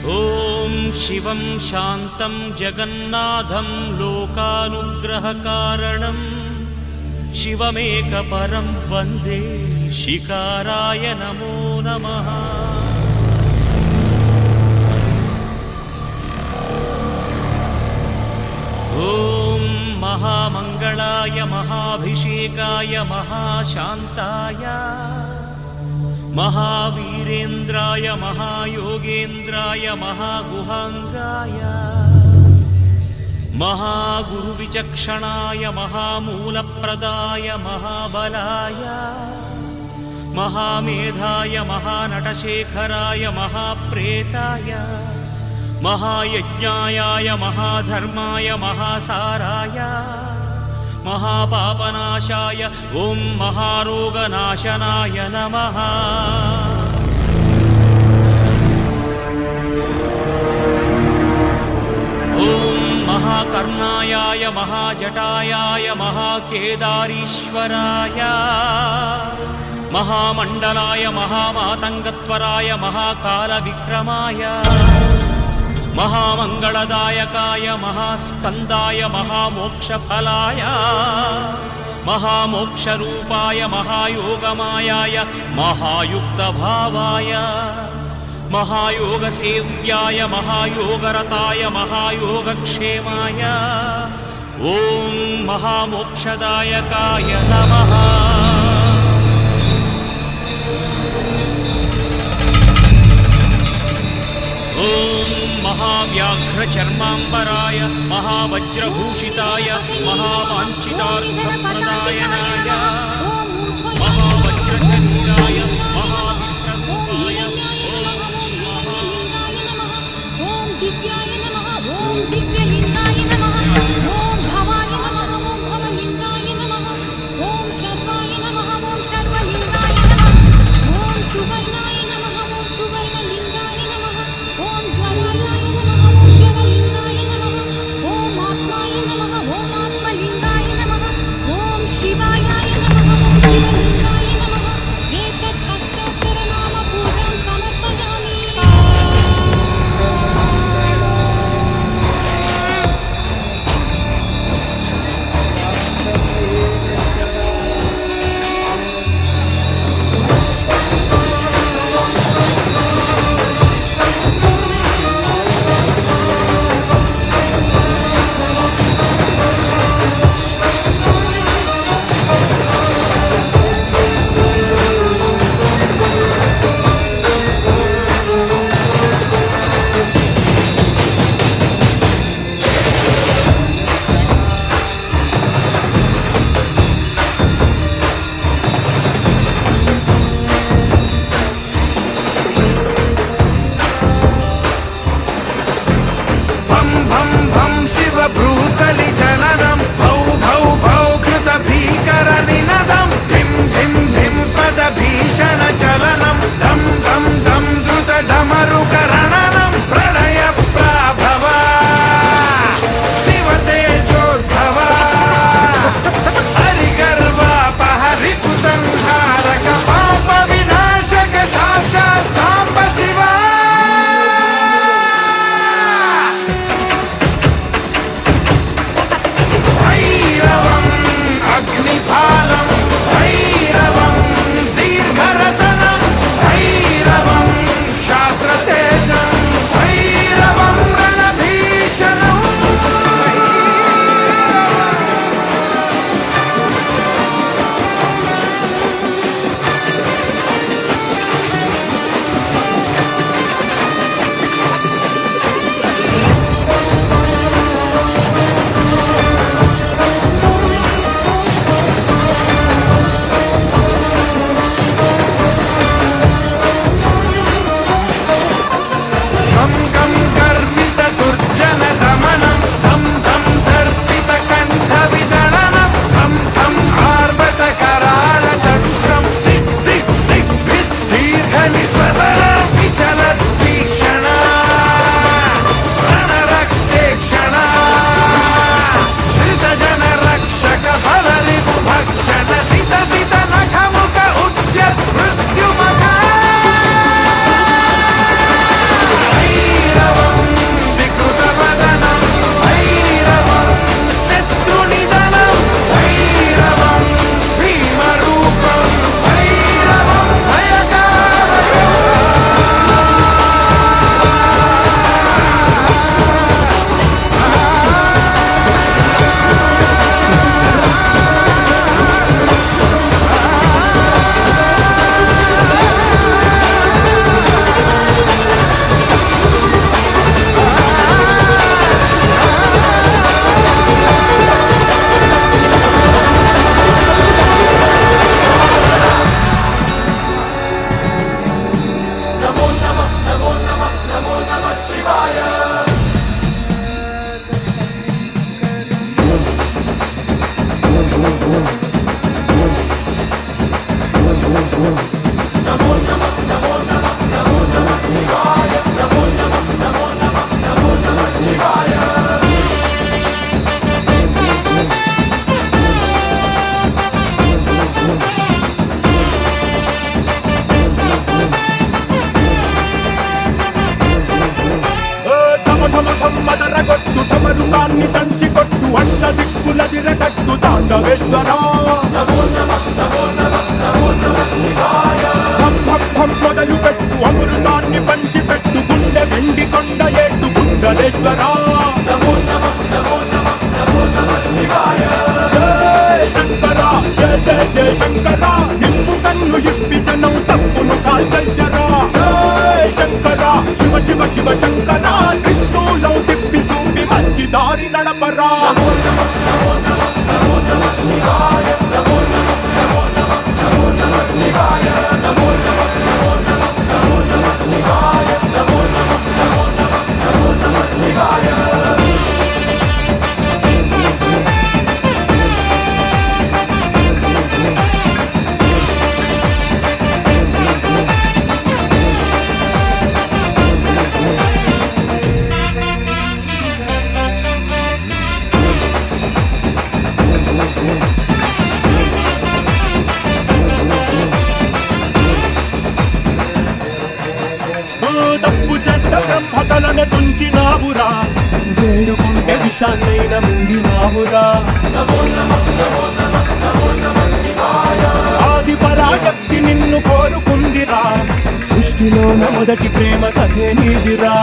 ॐ शिवं शान्तं जगन्नाथं लोकानुग्रहकारणं शिवमेकपरं वन्दे शिकाराय नमो नमः। ॐ महामङ्गलाय महाभिषेकाय महाशान्ताय महावीरेन्द्राय महायोगेन्द्राय महागुहाङ्गाय महागुरुविचक्षणाय महामूलप्रदाय महाबलाय महामेधाय महानटशेखराय महाप्रेताय महायज्ञाय महाधर्माय महासाराय महापापनाशाय ॐ महारोगनाशनाय नमः। ॐ महाकर्णायाय महाजटायाय महाकेदारीश्वराय महामण्डलाय महामातङ्गत्वराय महाकालविक्रमाय महामङ्गलदायकाय महास्कन्दाय महामोक्षफलाय महामोक्षरूपाय महायोगमायाय महायुक्तभावाय महायोगसेव्याय महायोगरताय महायोगक्षेमाय ॐ महामोक्षदायकाय नमः। ॐ महाव्याघ्रचर्माम्बराय महावज्रभूषिताय महावाञ्छितार्थप्रदायनाय महावज्रशरीराय महाविष्णुरूपाय ॐ दिव्याय नमः ॐ दिव्यलिङ्गाय नमः ॐ भवाय नमः ॐ भवलिङ्गाय नमः ॐ शर्वाय नमः ॐ शर्वलिङ्गाय नमः ॐ सुवर्णाय नमः ॐ सुवर्णलिङ्गाय नमः ॐ ज्वराय नमः ॐ ज्वरलिङ्गाय नमः ॐ आत्माय नमः ॐ आत्मलिङ्गाय नमः ॐ शिवाय नमः ॐ शिवलिङ्गाय नमः एतत् अष्टोत्तरनामपूजां समर्पयामि। మదరగొట్టు తమరుకాన్ని దంచి కొట్టు అడ్డ దిక్కులదిరగట్టు తాండవేశ్వర మొదలు పెట్టు అమృతాన్ని పంచి పెట్టు గుండె వెండి కొండ ఏటు గుండలేశ్వర శంకర జయ జయ జయ శంకర నిప్పు కన్ను ఇప్పి జనం తప్పును కాల్చరా శంకర శివ శివ శివ శంకర త్రిశూలం తిప్పి చూపి మంచి దారి నడపరా తప్పు చేస్తే బ్రహ్మతలనే తుంచినావురా వేడుకుంటే విషాన్నైన మింగినావురా ఆది పరాశక్తి నిన్ను కోరుకుందిరా సృష్టిలోన మొదటి ప్రేమ కథే నీదిరా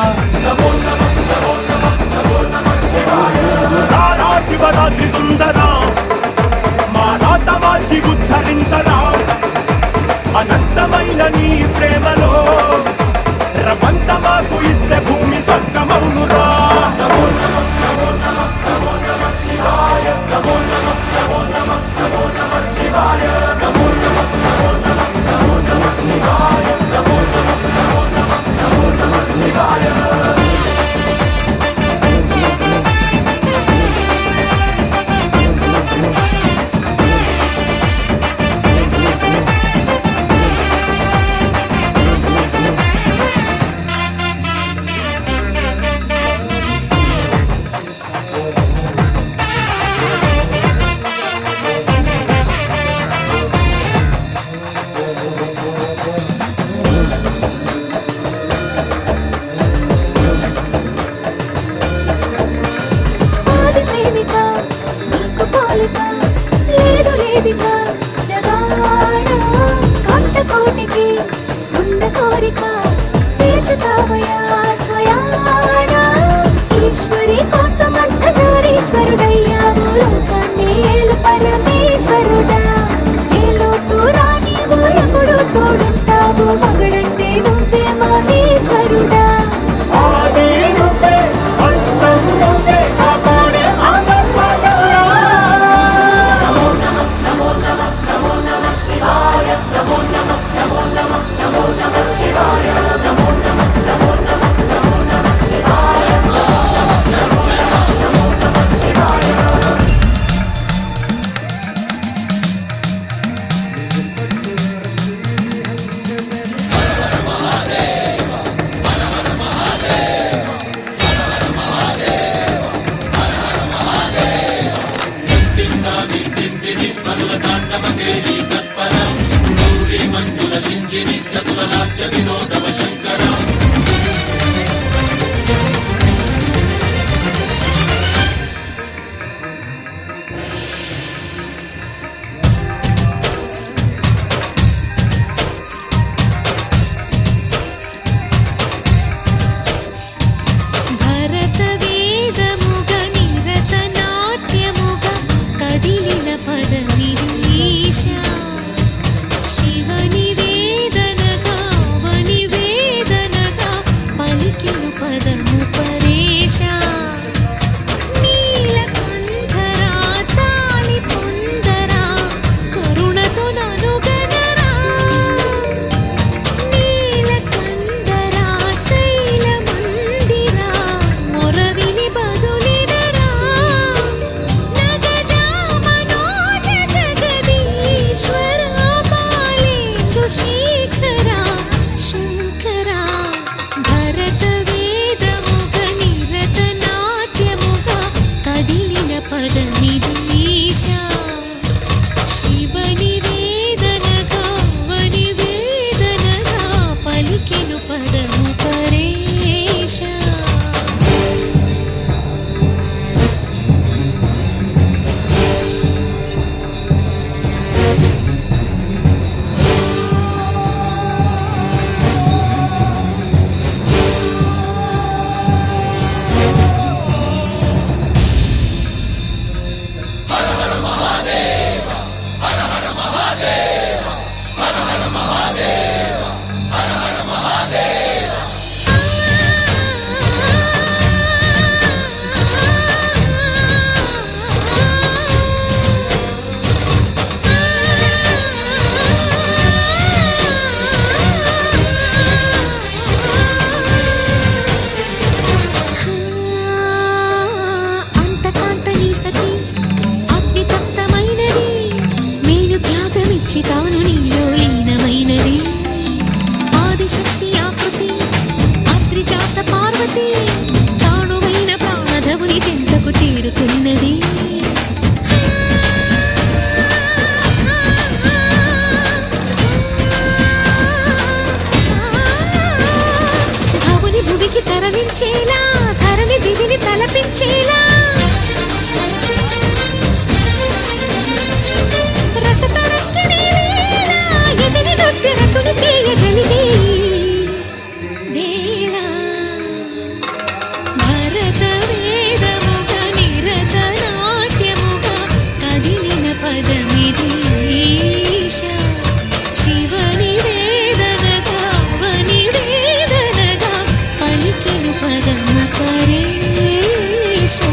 శివరాత్రి సుందరా మా రాత వాచి ఉద్ధరించరా అనంతమైన నీ ప్రేమలో ప్రపంచ మాకు ఇస్తే భూమి స్వర్గమౌనురా తరించేలా ధరణి దివిని తలపించేలా రసతరంగిణి లీలా ఎదిరి నృత్యరతులు చేయగలిగే వేళ భరత వేదముగ నిరత నాట్యముగ కదిలిన పదమిది ఈశా శివని వేదనగా అవని వేదనగా పలికెను పదము పరేశా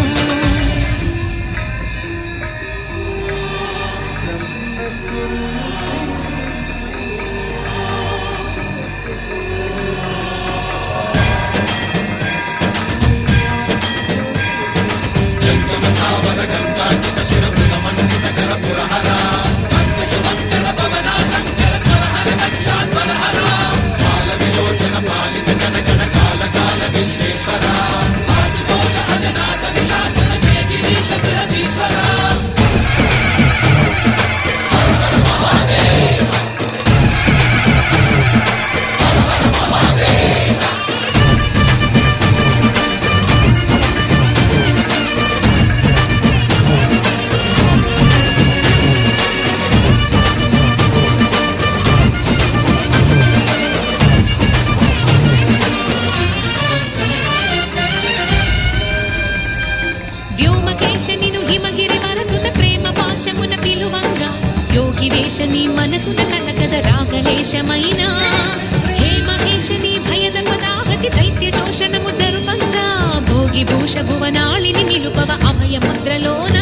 వ్యోమకేశనిను హిమగిరి వరసుత ప్రేమ పాశమున పిలువంగా యోగి వేషని మనసున కలకద రాగలేశమైన హే మహేశని భయద పదాహతి దైత్య శోషణము జరుపంగా భోగి భూష భువనాళిని నిలుపవ అభయ ముద్రలోన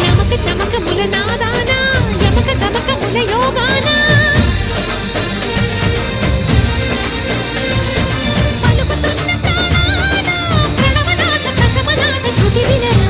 నమక చమకముల నాదాన యమక గమకముల యోగాన పలుకుతున్న ప్రాణాన ప్రణవనాథ ప్రథమనాథ శృతి వినరా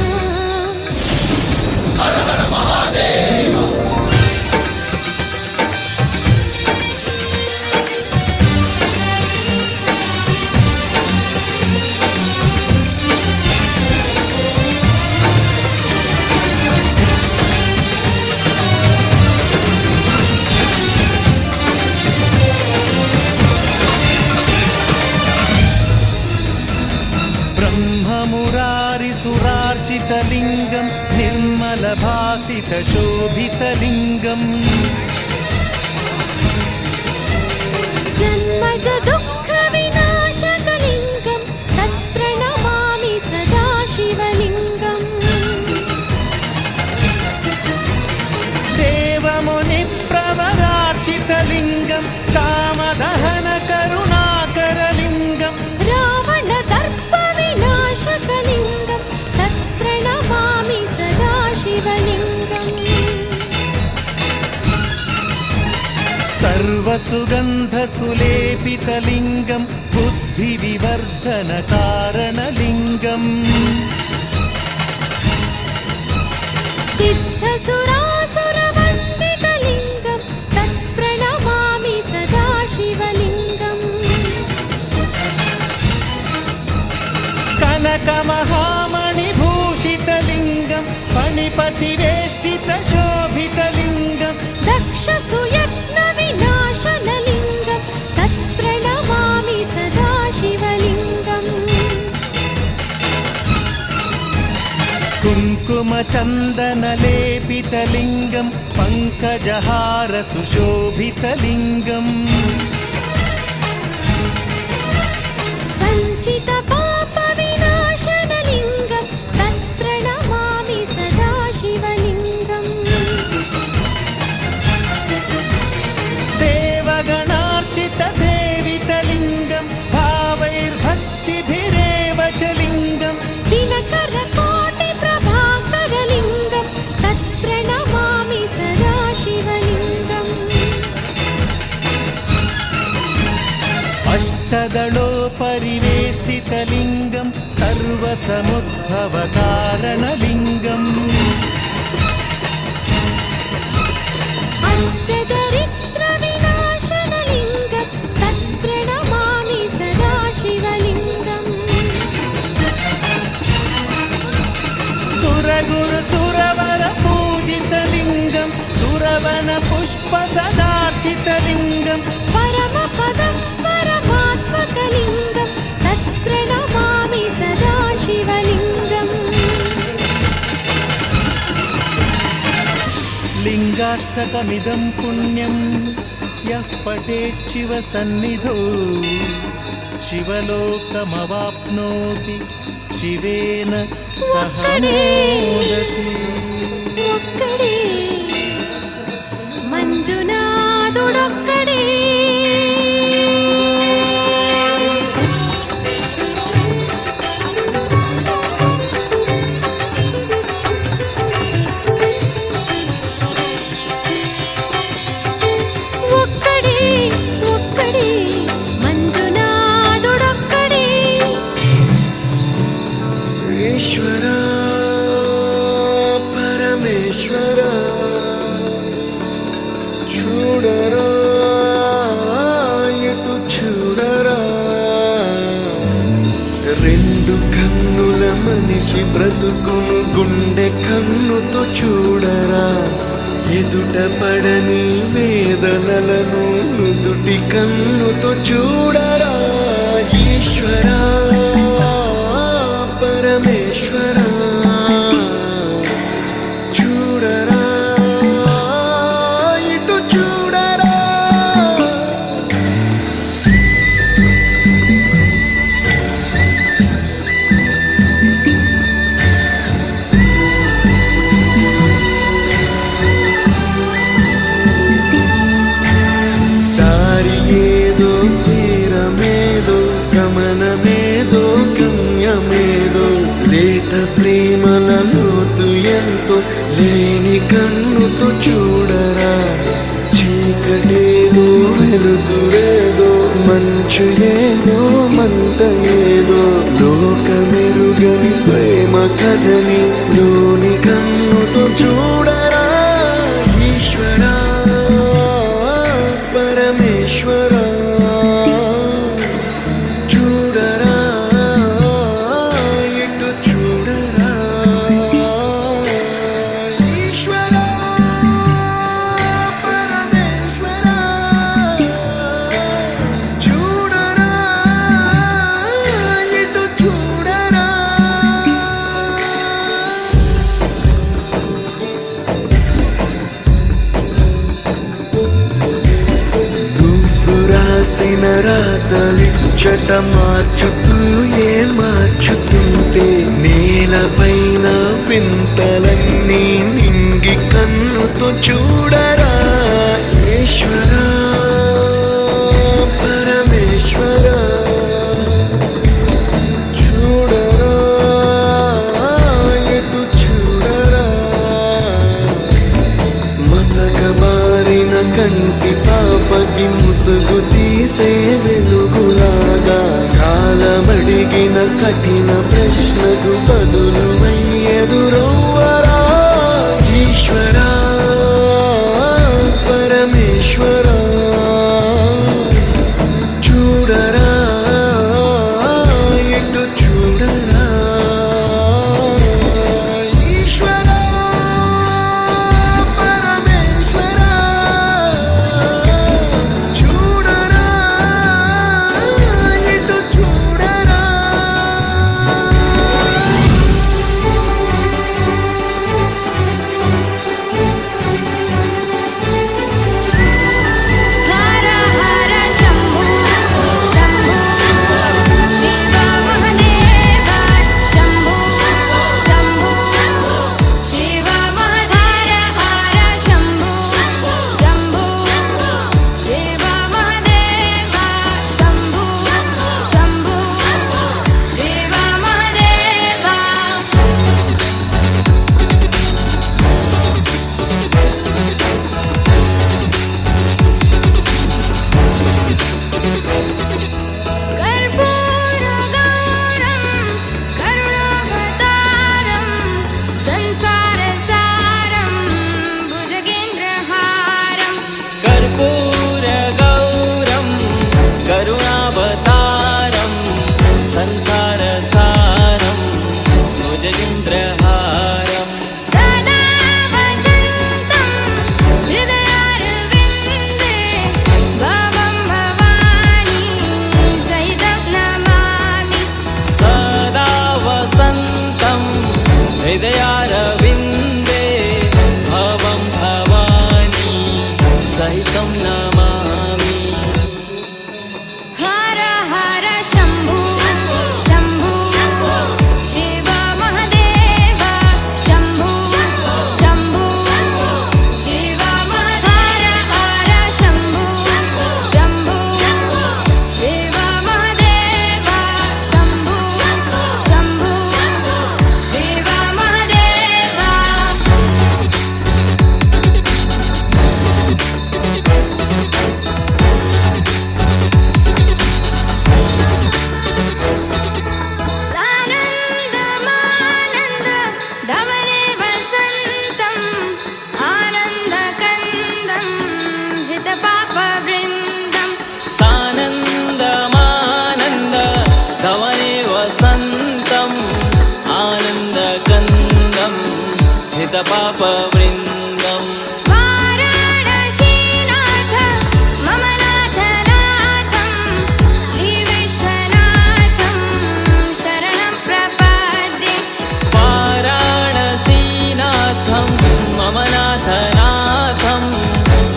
ब्रह्ममुरारिसुरार्चितलिङ्गं निर्मलभासितशोभितलिङ्गम् जन्मज दुःख विनाशकलिङ्गं तत्प्रणमामि सदा शिवलिङ्गम् देवमुनिप्रवरार्चितलिङ्गं कामदहनकरुणाकरलिङ्गं रावणदर्प विनाशकलिङ्गं तत्प्रणमामि सदा शिवलिङ्गम् सर्वसुगन्धसुलेपितलिङ्गं बुद्धिविवर्धनकारणलिङ्गम् सिद्धसुरासुरवन्दितलिङ्गं तत्प्रणमामि सदा शिवलिङ्गम् कनकमहामणिभूषितलिङ्गं फणिपतिवेष्टितशोभितलिङ्गं दक्षसुयत्नविनाशनलिङ्गं तत्प्रणमामि सदा शिवलिङ्गम् कुङ्कुमचन्दनलेपितलिङ्गं पङ्कजहारसुशोभितलिङ्गम् सञ्चितपापविनाशनलिङ्गं तत्प्रणमामि सदा शिवलिङ्गम् देवगणार्चितसेवितलिङ्गं भावैर्भक्तिभिरेव च लिङ्गम् दिनकरकोटिप्रभाकरलिङ्गं तत्प्रणमामि सदा शिवलिङ्गम् अष्टदलोपरिवेष्टितलिङ्गं सर्वसमुद्भवकारणलिङ्गम् अष्टदरिद्रविनाशनलिङ्गं तत्प्रणमामि सदा शिवलिङ्गम् सुरगुरुसुरवरपूजितलिङ्गं శ్రవణ పుష్ప సదార్చితలింగం పరమపదం పరమాత్మకలింగం తత్ప్రణమామి సదా శివలింగం లింగాష్టకమిదం పుణ్యం యః పఠేచ్చివ సన్నిధౌ శివలోకమవాప్నోతి శివేన సహ మోదతి. ఒక్కడే మంజునాథుడొక్కడే ఒక్కడే ఒక్కడే మంజునాథుడొక్కడే ఈశ్వరా పరమేశ్వరా చూడరా ఎటు చూడరా రెండు కన్నుల మనిషి బ్రతుకును గుండె కన్నుతో చూడరా ఎదుట పడని వేదనలను నుదుటి కన్నుతో చూడరా ఈశ్వరా పరమేశ్వరా చూడరా ఇటు చూడరా దారి ఏదో తీరమేదో గమనమేదో గమ్యమేదో లేత ప్రేమల లోతు ఎంతో లేని కన్నుతో చూడరా చీకటేదో వెలుతురేదో మంచు ఏదో మంట ఏదో లోకమెరుగని ప్రేమ కథని లోని కన్నుతో చూడరా ఈశ్వరా పరమేశ్వరా చూడరా ఎటు చూడరా ఈశ్వరా పరమేశ్వరా చూడరా ఎటు చూడరా నువ్వు రాసిన రాతలిచ్చట మార్చుతూ ఏ మార్చుతుంటే నేలపైన వింతలన్నీ నింగి కన్నుతో చూడరా ఈశ్వరా పరమేశ్వరా చూడరా ఎటు చూడరా మసకబారిన కంటి పాపకి ముసుగు తీసే వెలుగులాగా కాలమడిగిన కఠిన ప్రశ్నకు బదులు ఎదురవ్వరా ఈశ్వరా పరమేశ్వరా చూడరా ఎటు చూడరా ఈశ్వరా పరమేశ్వరా చూడరా ఎటు చూడరా पापवृन्दम् वाराणसीनाथ मम नाथनाथं श्रीविश्वनाथं शरणं प्रपद्ये वाराणसीनाथं मम नाथनाथं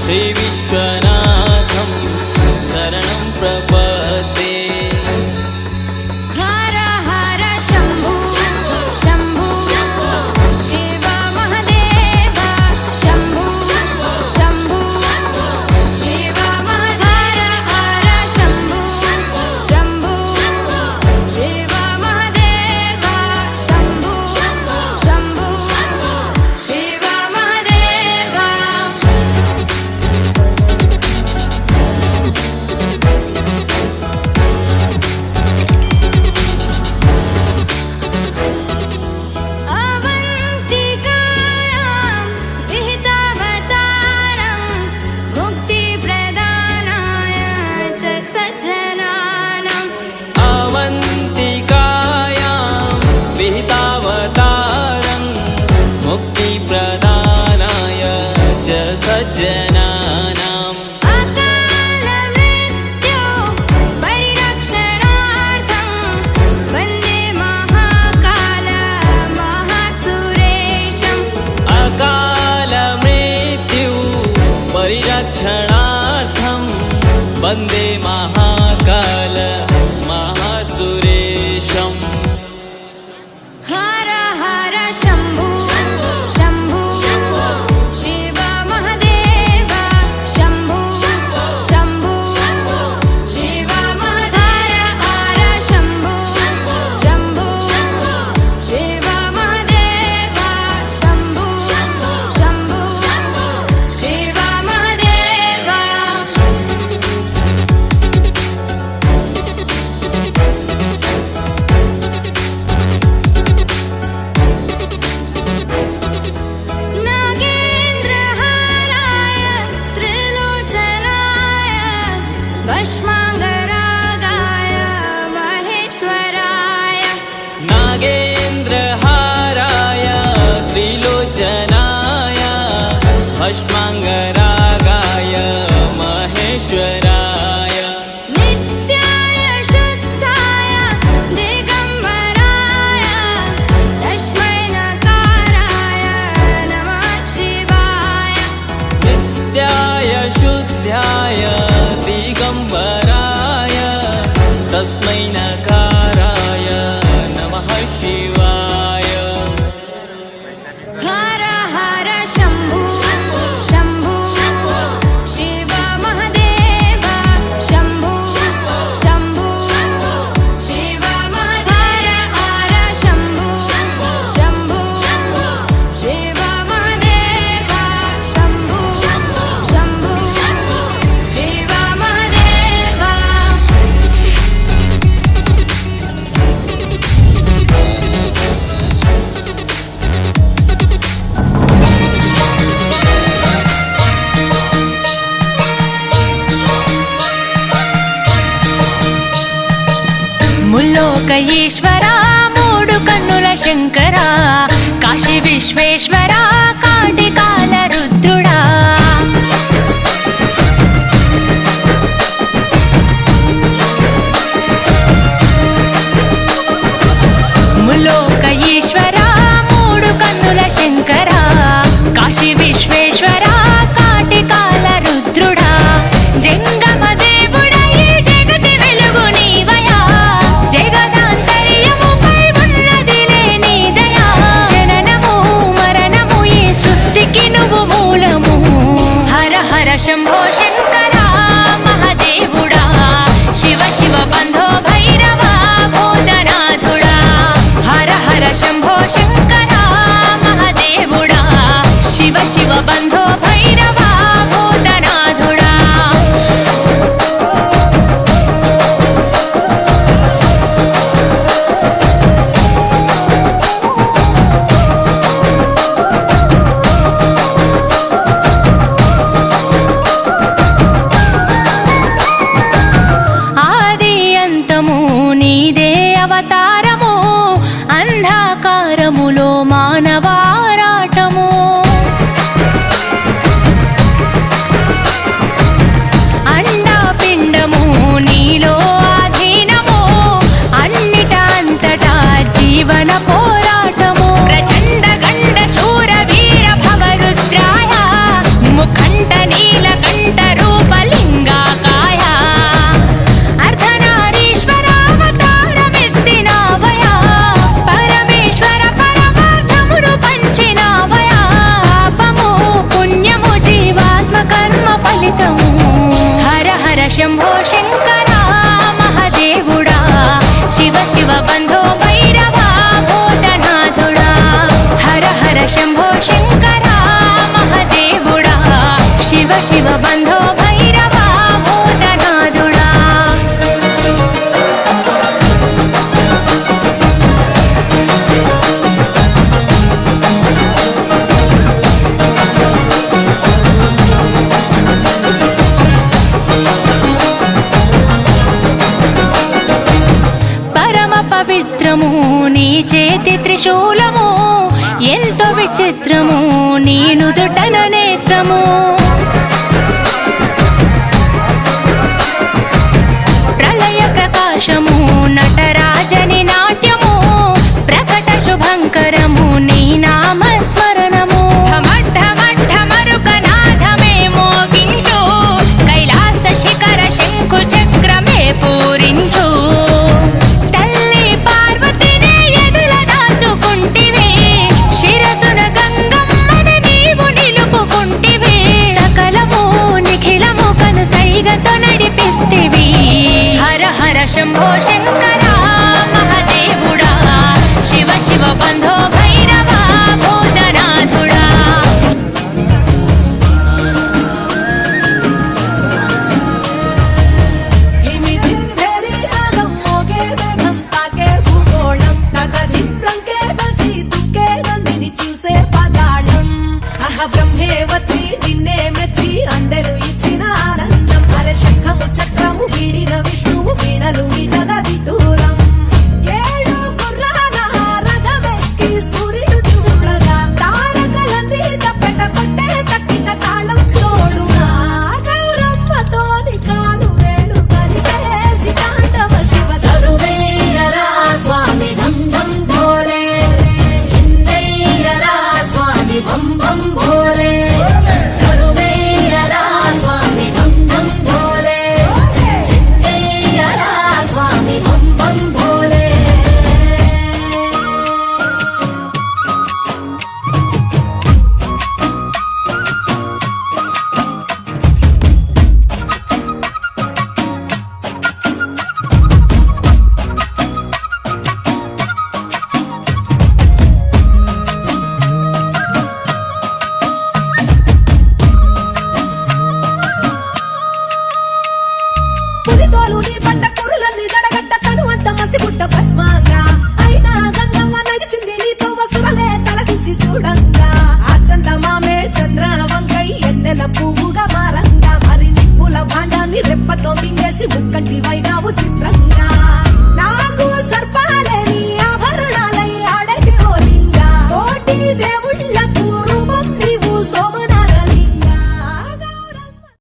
श्रीविश्वनाथं शरणं प्रपद्ये हर हर शम्भो शम्भो शिव महदेव शम्भो शम्भो शिव महदेव हर शम्भो शम्भो शिव महदेव शम्भो शम्भो शिव महदेव अवन्तिकायां विहितावतारं मुक्तिप्रदानाय च सज्जनानाम् अवन्तिकायां विहितावतारं मुक्तिप्रदानाय च सज्जनानाम् अकालमृत्यो परिरक्षणार्थं वन्दे महाकाल महासुरेशम् अकालमृत्यु परिरक्षणार्थं वन्दे महाकाल महासुरेशम् हर हर शम्भो शम्भो शिव महदेव शम्भो शम्भो शिव महदेव हर शम्भो शम्भो शिव महदेव शम्भो शम्भो शिव महदेव नागेन्द्रहाराय त्रिलोचनाय भस्माङ्गरागाय महेश्वराय नागेन्द्रहाराय त्रिलोचनाय भस्माङ्गरागाय महेश्वराय नित्याय शुद्धाय दिगम्बराय तस्मै नकाराय नमः शिवाय नित्याय शुद्धाय दिगम्बराय तस्मै नकाराय नमः शिवाय हर हर शम्भो शम्भो शिव महदेव शम्भो शम्भो शिव महदेव हर शम्भो शम्भो शिव महदेव शम्भो शम्भो शिव महदेव ముల్లోక ఈశ్వర మూడు కన్నుల శంకర కాశీ విశ్వేశ్వర కాటికాల రుద్రుడా ముల్లోక ఈశ్వర మూడు కన్నుల శంకర కాశీ విశ్వేశ్వర కాటికాల రుద్రుడా జంగమ దేవుడా ఈ జగతి వెలుగు నీవయా జగదాంతర్యముపై ఉన్నదిలే నీ దయా జననము మరణము ఈ సృష్టికి నువ్వు మూలము హర హర శంభో శంకర మహాదేవుడా శివ శివ బంధో భైరవ భూతనాథుడా హర హర శంభో శంకర మహాదేవుడా శివ శివ బంధో భైరవ భూతనాథుడా మన పోరాటము ప్రచండ గండ శూర వీర భవరుద్రాయ ముఖంట నీలకంఠ రూపలింగాకాయ అర్ధనారీశ్వరావతారమెత్తినావయా పరమేశ్వర పరమార్థమును పంచినావయా పాపము పుణ్యము జీవాత్మ కర్మ ఫలితము హర హర శంభో శంకర మహదేవుడా శివ శివ బంధో భైరవా భూతనాథుడా హర హర శంభో శంకర మహదేవుడా శివ శివ బంధో భైరవా భూతనాథుడా పరమ పవిత్రము నీ చేతి త్రిశూలము ఎంతో విచిత్రము నీ నుదుటన నేత్రము ప్రళయ ప్రకాశము నటరాజని నాట్యము ప్రకట శుభంకరము నీ నామస్మరణము ఢమరుకనాథమే మోగించు కైలాస శిఖర శంకు చక్రమే పూరించు తల్లి పార్వతినే ఎదుల దాచుకుంటివి శిరసున గంగమ్మని నీవు నిలుపుకుంటివి సకలము నిఖిలము కను సైగతో నడిపిస్తివి హర హర శంభో శంకర మహదేవుడా శివ శివ బంధో భైరవా భూతనాథుడా బ్రహ్మే వచ్చి నిన్నే మెచ్చి అందరూ ఇచ్చిన ఆనందం అరే శంఖము చక్రము వీడిన విష్ణువు వీణలు వీటగా విటూరం ఏడు గుర్రాల రథమెక్కి సూర్యుడు చూడగా తారకలన్నీ తప్పెట కొట్టే తక్కిన తాళం తోడుగా గౌరమ్మతోని కాలు వేలు కలిపేసి కాండవ శివ తరువేయరా స్వామి ఢం ఢం భోలే చిందయ్యరా స్వామి భం భం భోలే తరువేయరా స్వామి ఢం ఢం భోలే చిందయ్యరా స్వామి భం భం భోలే పులితోలు నీ పంట కురులన్నీ జడగడ్డ తను అంత మసిగుడ్డ భస్మంగా అయినా గంగమ్మ నడిచింది నీతో వసురలే తలదించి చూడంగా ఆ చందమామే చంద్ర వంకై ఎన్నెల పువ్వుగా మారంగా మరి నిప్పుల భాండాన్ని రెప్పతో మింగేసి ముక్కంటి వైనావు చిత్రంగా